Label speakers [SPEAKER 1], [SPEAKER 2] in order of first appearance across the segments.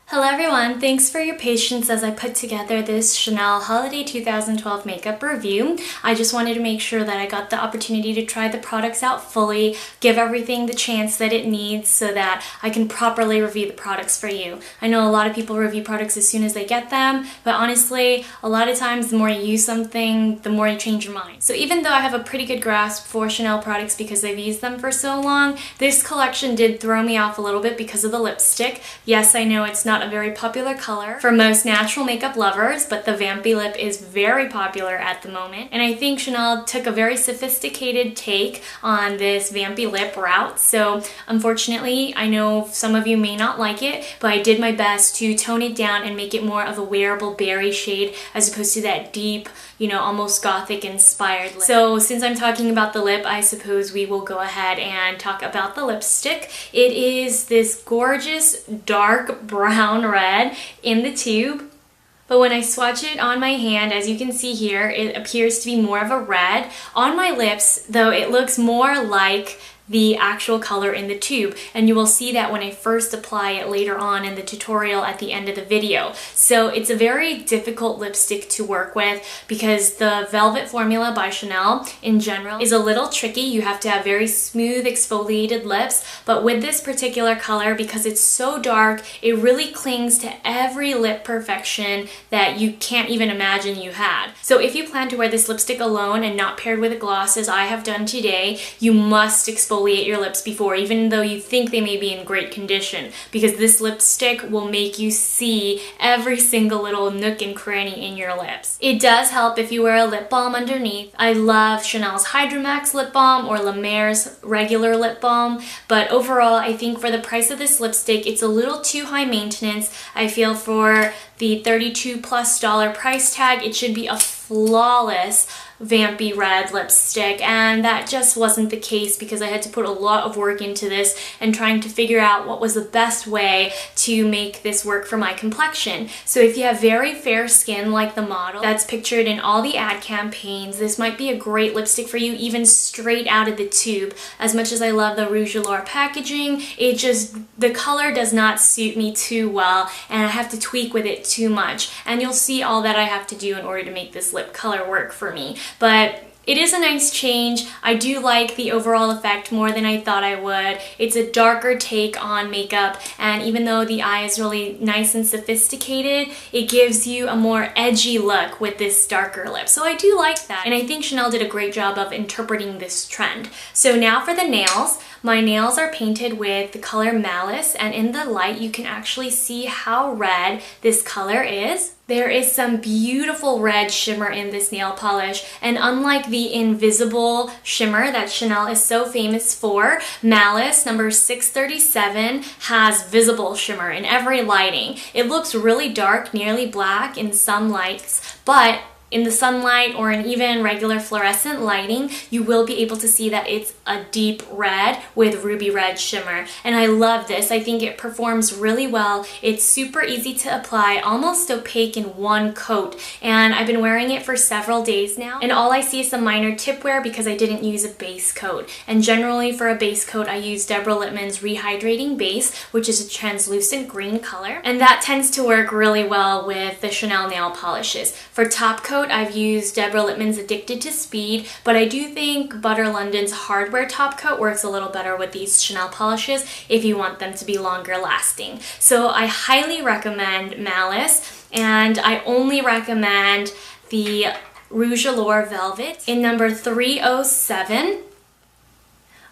[SPEAKER 1] Hello everyone, thanks for your patience as I put together this Chanel Holiday 2012 makeup review. I just wanted to make sure that I got the opportunity to try the products out fully, give everything the chance that it needs so that I can properly review the products for you. I know a lot of people review products as soon as they get them, but honestly, a lot of times the more you use something, the more you change your mind. So even though I have a pretty good grasp for Chanel products because I've used them for so long, this collection did throw me off a little bit because of the lipstick. Yes, I know it's not a very popular color for most natural makeup lovers, but the vampy lip is very popular at the moment. And I think Chanel took a very sophisticated take on this vampy lip route. So unfortunately, I know some of you may not like it, but I did my best to tone it down and make it more of a wearable berry shade as opposed to that deep, almost gothic inspired lip. So since I'm talking about the lip, I suppose we will go ahead and talk about the lipstick. It is this gorgeous dark brown red in the tube. But when I swatch it on my hand, as you can see here, it appears to be more of a red. On my lips, though, it looks more like the actual color in the tube, and you will see that when I first apply it later on in the tutorial at the end of the video. So it's a very difficult lipstick to work with because the Velvet formula by Chanel in general is a little tricky. You have to have very smooth exfoliated lips, but with this particular color, because it's so dark, it really clings to every lip perfection that you can't even imagine you had. So if you plan to wear this lipstick alone and not paired with a gloss as I have done today, you must exfoliate your lips before, even though you think they may be in great condition, because this lipstick will make you see every single little nook and cranny in your lips. It does help if you wear a lip balm underneath. I love Chanel's Hydra Max lip balm or La Mer's regular lip balm, but overall I think for the price of this lipstick it's a little too high maintenance. I feel for the $32+ price tag it should be a flawless vampy red lipstick, and that just wasn't the case because I had to put a lot of work into this and trying to figure out what was the best way to make this work for my complexion. So if you have very fair skin like the model that's pictured in all the ad campaigns, this might be a great lipstick for you even straight out of the tube. As much as I love the Rouge Allure packaging, the color does not suit me too well and I have to tweak with it too much, and you'll see all that I have to do in order to make this lip color work for me. But it is a nice change. I do like the overall effect more than I thought I would. It's a darker take on makeup, and even though the eye is really nice and sophisticated, it gives you a more edgy look with this darker lip. So I do like that, and I think Chanel did a great job of interpreting this trend. So now for the nails. My nails are painted with the color Malice, and in the light you can actually see how red this color is. There is some beautiful red shimmer in this nail polish, and unlike the invisible shimmer that Chanel is so famous for, Malice number 637 has visible shimmer in every lighting. It looks really dark, nearly black in some lights, but in the sunlight or in even regular fluorescent lighting, you will be able to see that it's a deep red with ruby red shimmer. And I love this. I think it performs really well. It's super easy to apply, almost opaque in one coat. And I've been wearing it for several days now. And all I see is some minor tip wear because I didn't use a base coat. And generally for a base coat, I use Deborah Lippmann's Rehydrating Base, which is a translucent green color. And that tends to work really well with the Chanel nail polishes. For top coat, I've used Deborah Lippmann's Addicted to Speed, but I do think Butter London's Hardwear top coat works a little better with these Chanel polishes if you want them to be longer lasting. So I highly recommend Malice, and I only recommend the Rouge Allure Velvet in number 307,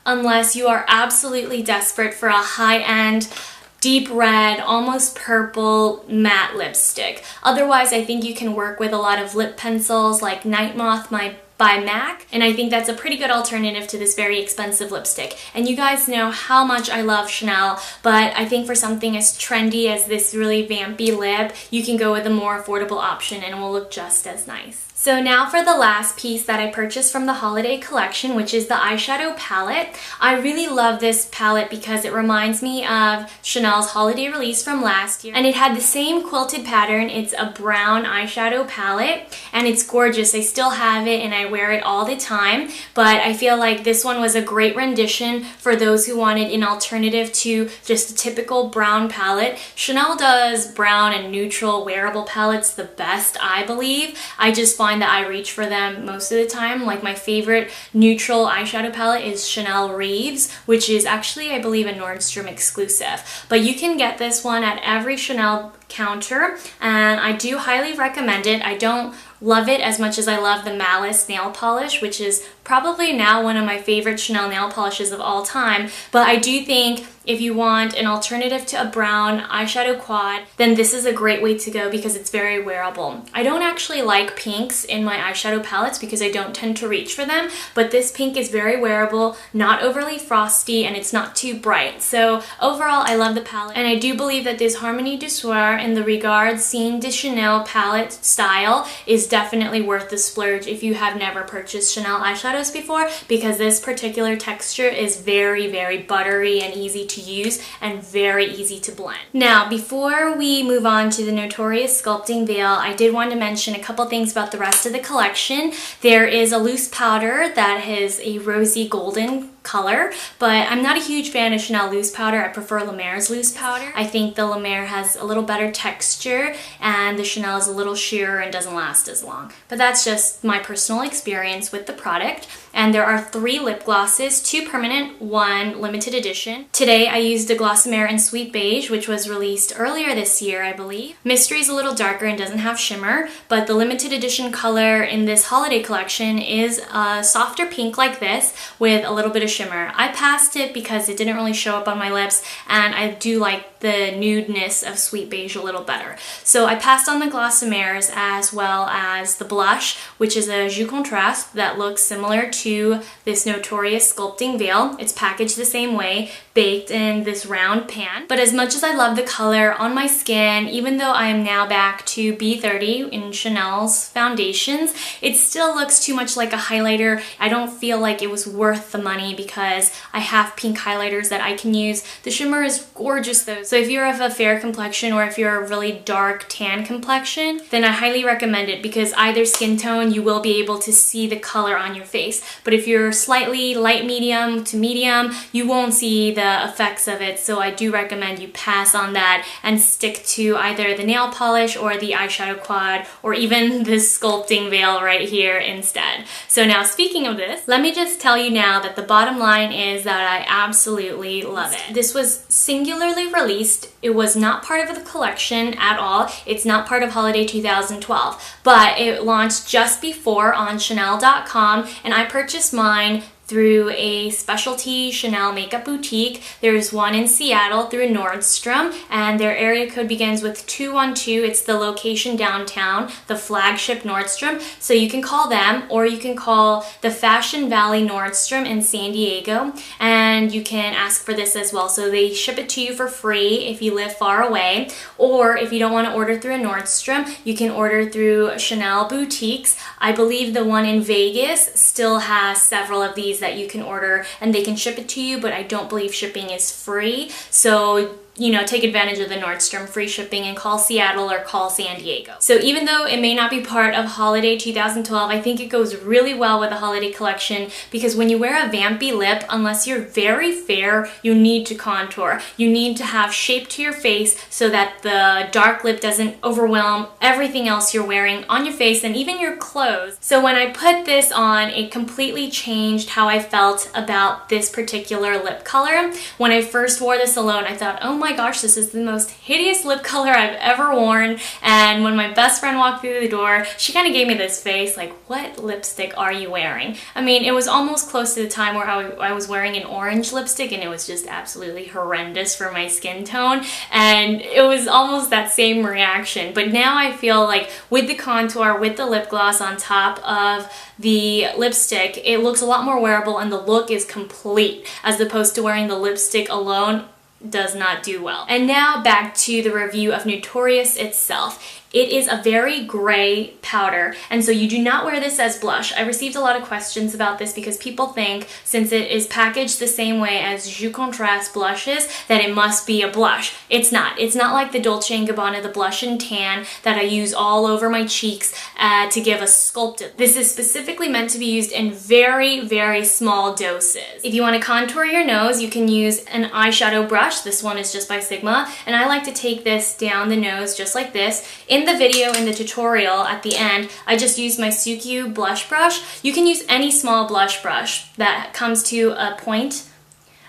[SPEAKER 1] unless you are absolutely desperate for a high-end deep red, almost purple matte lipstick. Otherwise, I think you can work with a lot of lip pencils like Night Moth by MAC, and I think that's a pretty good alternative to this very expensive lipstick. And you guys know how much I love Chanel, but I think for something as trendy as this really vampy lip, you can go with a more affordable option and it will look just as nice. So now for the last piece that I purchased from the holiday collection, which is the eyeshadow palette. I really love this palette because it reminds me of Chanel's holiday release from last year. And it had the same quilted pattern. It's a brown eyeshadow palette and it's gorgeous. I still have it and I wear it all the time, but I feel like this one was a great rendition for those who wanted an alternative to just a typical brown palette. Chanel does brown and neutral wearable palettes the best, I believe. I just find that I reach for them most of the time. Like my favorite neutral eyeshadow palette is Chanel Raeview, which is actually, I believe, a Nordstrom exclusive. But you can get this one at every Chanel counter and I do highly recommend it. I don't love it as much as I love the Malice nail polish, which is probably now one of my favorite Chanel nail polishes of all time. But I do think if you want an alternative to a brown eyeshadow quad, then this is a great way to go because it's very wearable. I don't actually like pinks in my eyeshadow palettes because I don't tend to reach for them, but this pink is very wearable, not overly frosty, and it's not too bright. So overall, I love the palette, and I do believe that this Harmonie du Soir in the Regard Signe de Chanel palette style is definitely worth the splurge if you have never purchased Chanel eyeshadows before, because this particular texture is very, very buttery and easy to use and very easy to blend. Now, before we move on to the Notorious Sculpting Veil, I did want to mention a couple things about the rest of the collection. There is a loose powder that has a rosy golden color, but I'm not a huge fan of Chanel loose powder. I prefer La Mer's loose powder. I think the La Mer has a little better texture and the Chanel is a little sheerer and doesn't last as long. But that's just my personal experience with the product. And there are 3 lip glosses, 2 permanent, 1 limited edition. Today I used a Glossimer in Sweet Beige, which was released earlier this year, I believe. Mystery is a little darker and doesn't have shimmer, but the limited edition color in this holiday collection is a softer pink like this with a little bit of shimmer. I passed it because it didn't really show up on my lips and I do like the nudeness of Sweet Beige a little better. So I passed on the Glossimers as well as the blush, which is a Jus Contraste that looks similar to this Notorious Sculpting Veil. It's packaged the same way, baked in this round pan. But as much as I love the color on my skin, even though I am now back to B30 in Chanel's foundations, it still looks too much like a highlighter. I don't feel like it was worth the money because I have pink highlighters that I can use. The shimmer is gorgeous though. So if you're of a fair complexion or if you're a really dark tan complexion, then I highly recommend it because either skin tone you will be able to see the color on your face. But if you're slightly light medium to medium, you won't see the effects of it. So I do recommend you pass on that and stick to either the nail polish or the eyeshadow quad or even this sculpting veil right here instead. So now speaking of this, let me just tell you now that the bottom line is that I absolutely love it. This was singularly released. It was not part of the collection at all. It's not part of Holiday 2012, but it launched just before on Chanel.com and I purchased mine through a specialty Chanel makeup boutique. There's one in Seattle through Nordstrom, and their area code begins with 212. It's the location downtown, the flagship Nordstrom. So you can call them, or you can call the Fashion Valley Nordstrom in San Diego, and you can ask for this as well. So they ship it to you for free if you live far away, or if you don't want to order through a Nordstrom, you can order through Chanel boutiques. I believe the one in Vegas still has several of these that you can order and they can ship it to you, but I don't believe shipping is free. So you know, take advantage of the Nordstrom free shipping and call Seattle or call San Diego. So even though it may not be part of Holiday 2012, I think it goes really well with the holiday collection because when you wear a vampy lip, unless you're very fair, you need to contour. You need to have shape to your face so that the dark lip doesn't overwhelm everything else you're wearing on your face and even your clothes. So when I put this on, it completely changed how I felt about this particular lip color. When I first wore this alone, I thought, oh my gosh, this is the most hideous lip color I've ever worn. And when my best friend walked through the door, she kind of gave me this face like, what lipstick are you wearing? I mean, it was almost close to the time where I was wearing an orange lipstick and it was just absolutely horrendous for my skin tone. And it was almost that same reaction. But now I feel like with the contour, with the lip gloss on top of the lipstick, it looks a lot more wearable and the look is complete as opposed to wearing the lipstick alone does not do well. And now back to the review of Notorious itself. It is a very gray powder, and so you do not wear this as blush. I received a lot of questions about this because people think since it is packaged the same way as Jus Contrast blushes that it must be a blush. It's not. It's not like the Dolce & Gabbana, the blush and tan that I use all over my cheeks to give a sculpted. This is specifically meant to be used in very, very small doses. If you want to contour your nose, you can use an eyeshadow brush. This one is just by Sigma, and I like to take this down the nose just like this. In the video, in the tutorial at the end, I just used my Suicune blush brush. You can use any small blush brush that comes to a point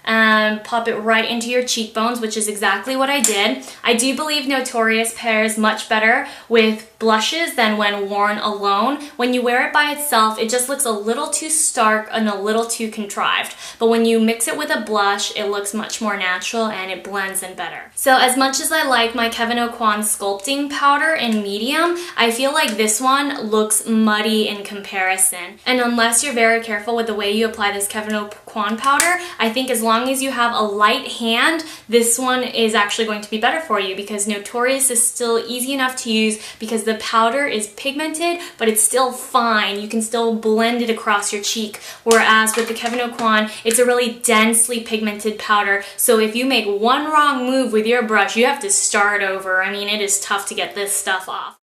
[SPEAKER 1] and pop it right into your cheekbones, which is exactly what I did. I do believe Notorious pairs much better with blushes than when worn alone. When you wear it by itself, it just looks a little too stark and a little too contrived. But when you mix it with a blush, it looks much more natural and it blends in better. So as much as I like my Kevyn Aucoin Sculpting powder in medium, I feel like this one looks muddy in comparison. And unless you're very careful with the way you apply this Kevyn Aucoin powder, I think as long as you have a light hand, this one is actually going to be better for you because Notorious is still easy enough to use because the powder is pigmented, but it's still fine. You can still blend it across your cheek. Whereas with the Kevyn Aucoin, it's a really densely pigmented powder. So if you make one wrong move with your brush, you have to start over. I mean, it is tough to get this stuff off.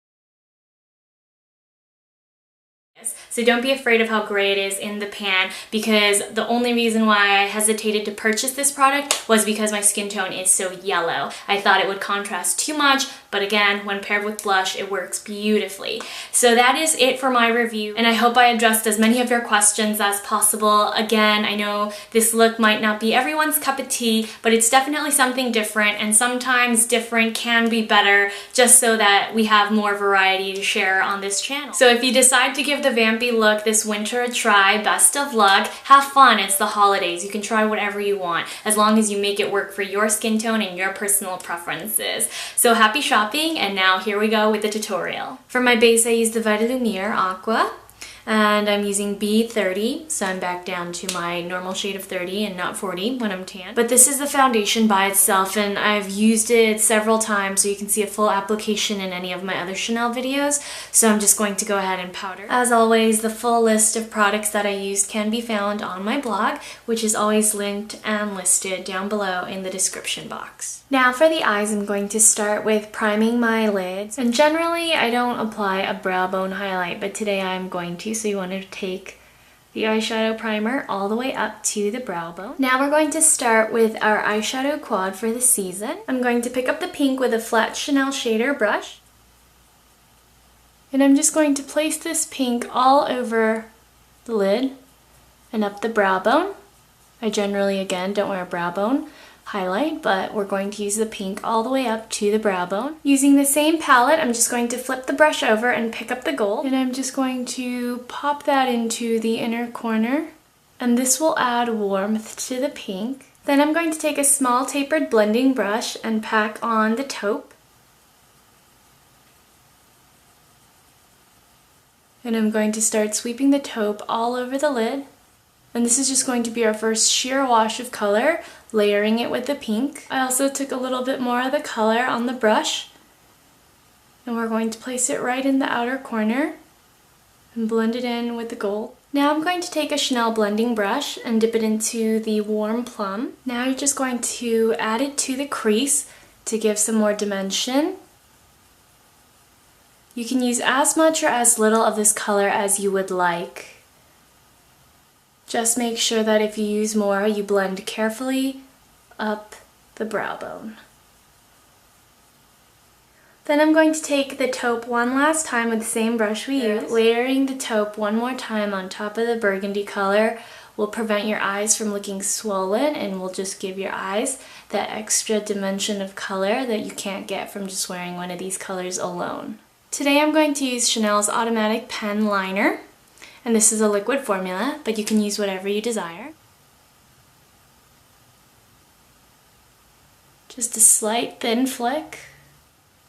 [SPEAKER 1] So don't be afraid of how gray it is in the pan, because the only reason why I hesitated to purchase this product was because my skin tone is so yellow. I thought it would contrast too much, but again, when paired with blush, it works beautifully. So that is it for my review, and I hope I addressed as many of your questions as possible. Again, I know this look might not be everyone's cup of tea, but it's definitely something different, and sometimes different can be better, just so that we have more variety to share on this channel. So if you decide to give the vampy look this winter a try, best of luck. Have fun. It's the holidays. You can try whatever you want as long as you make it work for your skin tone and your personal preferences. So happy shopping, and now here we go with the tutorial. For my base, I used the Vita Lumiere Aqua, and I'm using B30, so I'm back down to my normal shade of 30 and not 40 when I'm tan. But this is the foundation by itself, and I've used it several times so you can see a full application in any of my other Chanel videos, so I'm just going to go ahead and powder. As always, the full list of products that I used can be found on my blog, which is always linked and listed down below in the description box. Now for the eyes, I'm going to start with priming my lids, and generally I don't apply a brow bone highlight, but today I'm going to. So you want to take the eyeshadow primer all the way up to the brow bone. Now we're going to start with our eyeshadow quad for the season. I'm going to pick up the pink with a flat Chanel shader brush, and I'm just going to place this pink all over the lid and up the brow bone. I generally, again, don't wear a brow bone highlight, but we're going to use the pink all the way up to the brow bone. Using the same palette, I'm just going to flip the brush over and pick up the gold, and I'm just going to pop that into the inner corner, and this will add warmth to the pink. Then I'm going to take a small tapered blending brush and pack on the taupe, and I'm going to start sweeping the taupe all over the lid. And this is just going to be our first sheer wash of color, layering it with the pink. I also took a little bit more of the color on the brush, and we're going to place it right in the outer corner and blend it in with the gold. Now I'm going to take a Chanel blending brush and dip it into the warm plum. Now you're just going to add it to the crease to give some more dimension. You can use as much or as little of this color as you would like. Just make sure that if you use more, you blend carefully up the brow bone. Then I'm going to take the taupe one last time with the same brush we used. Layering the taupe one more time on top of the burgundy color will prevent your eyes from looking swollen and will just give your eyes that extra dimension of color that you can't get from just wearing one of these colors alone. Today I'm going to use Chanel's Automatic Pen Liner. And this is a liquid formula, but you can use whatever you desire. Just a slight thin flick.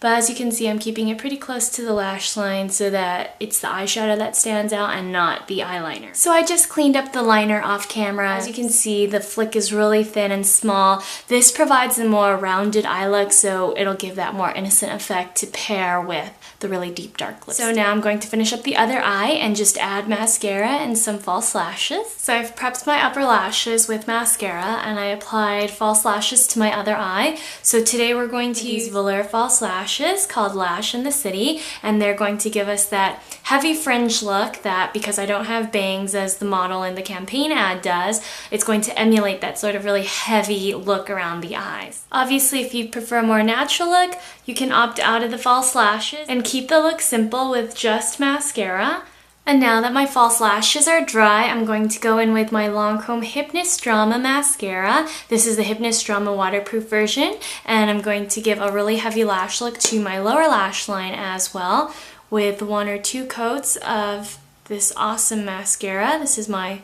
[SPEAKER 1] But as you can see, I'm keeping it pretty close to the lash line so that it's the eyeshadow that stands out and not the eyeliner. So I just cleaned up the liner off camera. As you can see, the flick is really thin and small. This provides a more rounded eye look, so it'll give that more innocent effect to pair with the really deep dark lipstick. So now I'm going to finish up the other eye and just add mascara and some false lashes. So I've prepped my upper lashes with mascara and I applied false lashes to my other eye. So today we're going to use Velour false lashes called Lash in the City, and they're going to give us that heavy fringe look that, because I don't have bangs as the model in the campaign ad does, it's going to emulate that sort of really heavy look around the eyes. Obviously, if you prefer a more natural look, you can opt out of the false lashes and keep the look simple with just mascara. And now that my false lashes are dry, I'm going to go in with my Lancome Hypnous Drama mascara. This is the Hypnous Drama waterproof version, and I'm going to give a really heavy lash look to my lower lash line as well with 1 or 2 coats of this awesome mascara. This is my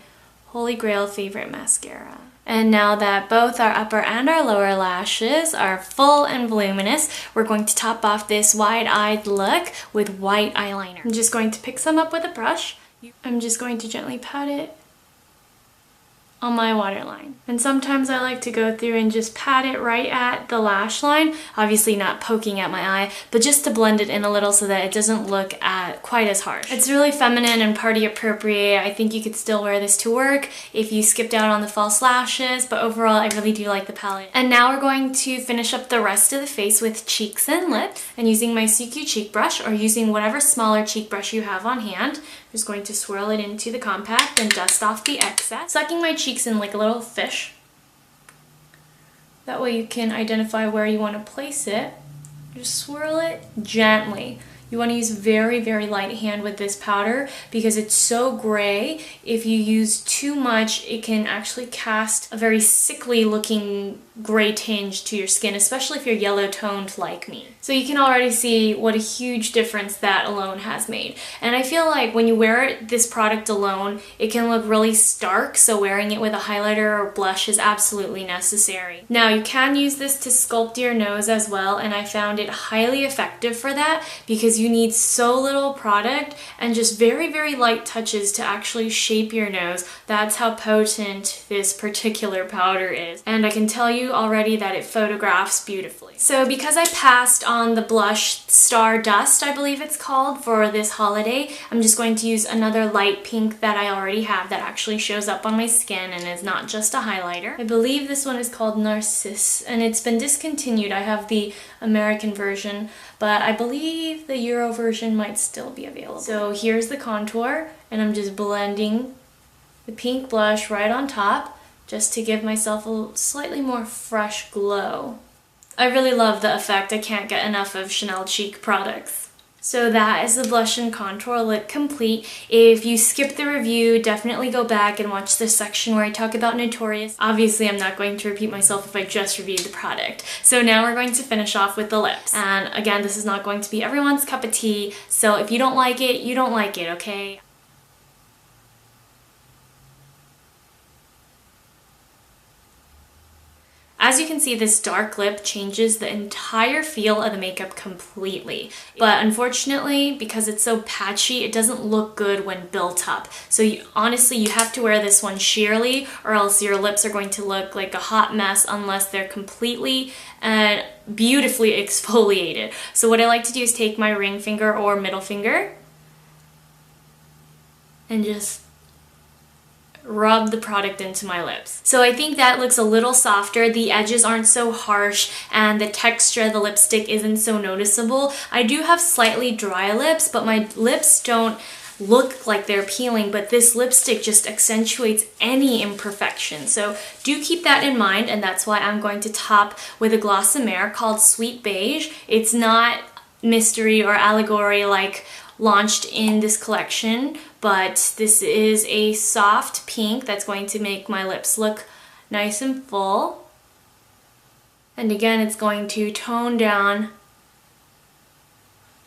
[SPEAKER 1] Holy Grail favorite mascara. And now that both our upper and our lower lashes are full and voluminous, we're going to top off this wide-eyed look with white eyeliner. I'm just going to pick some up with a brush. I'm just going to gently pat it on my waterline. And sometimes I like to go through and just pat it right at the lash line, obviously not poking at my eye, but just to blend it in a little so that it doesn't look quite as harsh. It's really feminine and party appropriate. I think you could still wear this to work if you skipped out on the false lashes, but overall I really do like the palette. And now we're going to finish up the rest of the face with cheeks and lips, and using my CQ cheek brush or using whatever smaller cheek brush you have on hand, I'm just going to swirl it into the compact and dust off the excess, sucking my cheeks in like a little fish. That way you can identify where you want to place it. Just swirl it gently. You want to use very, very light hand with this powder because it's so gray. If you use too much, it can actually cast a very sickly looking gray tinge to your skin, especially if you're yellow toned like me. So you can already see what a huge difference that alone has made. And I feel like when you wear this product alone, it can look really stark, so wearing it with a highlighter or blush is absolutely necessary. Now you can use this to sculpt your nose as well, and I found it highly effective for that because you need so little product and just very, very light touches to actually shape your nose. That's how potent this particular powder is. And I can tell you already that it photographs beautifully. So because I passed on the blush Stardust, I believe it's called, for this holiday, I'm just going to use another light pink that I already have that actually shows up on my skin and is not just a highlighter. I believe this one is called Narcisse and it's been discontinued. I have the American version, but I believe the Euro version might still be available. So here's the contour, and I'm just blending the pink blush right on top just to give myself a slightly more fresh glow. I really love the effect. I can't get enough of Chanel Cheek products. So that is the blush and contour look complete. If you skipped the review, definitely go back and watch the section where I talk about Notorious. Obviously, I'm not going to repeat myself if I just reviewed the product. So now we're going to finish off with the lips. And again, this is not going to be everyone's cup of tea, so if you don't like it, you don't like it, okay? As you can see, this dark lip changes the entire feel of the makeup completely. But unfortunately, because it's so patchy, it doesn't look good when built up. So honestly, you have to wear this one sheerly or else your lips are going to look like a hot mess unless they're completely and beautifully exfoliated. So what I like to do is take my ring finger or middle finger and just rub the product into my lips. So I think that looks a little softer, the edges aren't so harsh, and the texture of the lipstick isn't so noticeable. I do have slightly dry lips, but my lips don't look like they're peeling, but this lipstick just accentuates any imperfection. So do keep that in mind, and that's why I'm going to top with a Glossimer called Sweet Beige. It's not mystery or allegory like launched in this collection, but this is a soft pink that's going to make my lips look nice and full. And again, it's going to tone down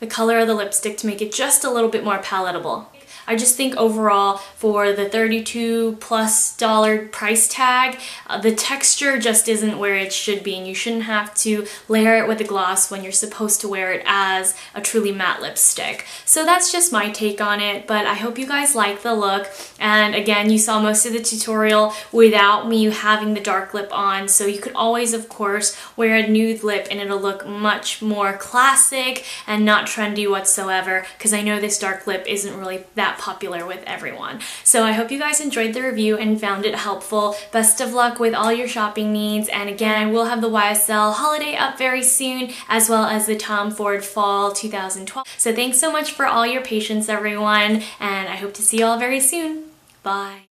[SPEAKER 1] the color of the lipstick to make it just a little bit more palatable. I just think overall for the $32+ price tag, the texture just isn't where it should be, and you shouldn't have to layer it with a gloss when you're supposed to wear it as a truly matte lipstick. So that's just my take on it, but I hope you guys like the look. And again, you saw most of the tutorial without me having the dark lip on, so you could always, of course, wear a nude lip and it'll look much more classic and not trendy whatsoever, because I know this dark lip isn't really that popular with everyone. So I hope you guys enjoyed the review and found it helpful. Best of luck with all your shopping needs, and again, we'll have the YSL holiday up very soon, as well as the Tom Ford Fall 2012. So thanks so much for all your patience, everyone, and I hope to see you all very soon. Bye.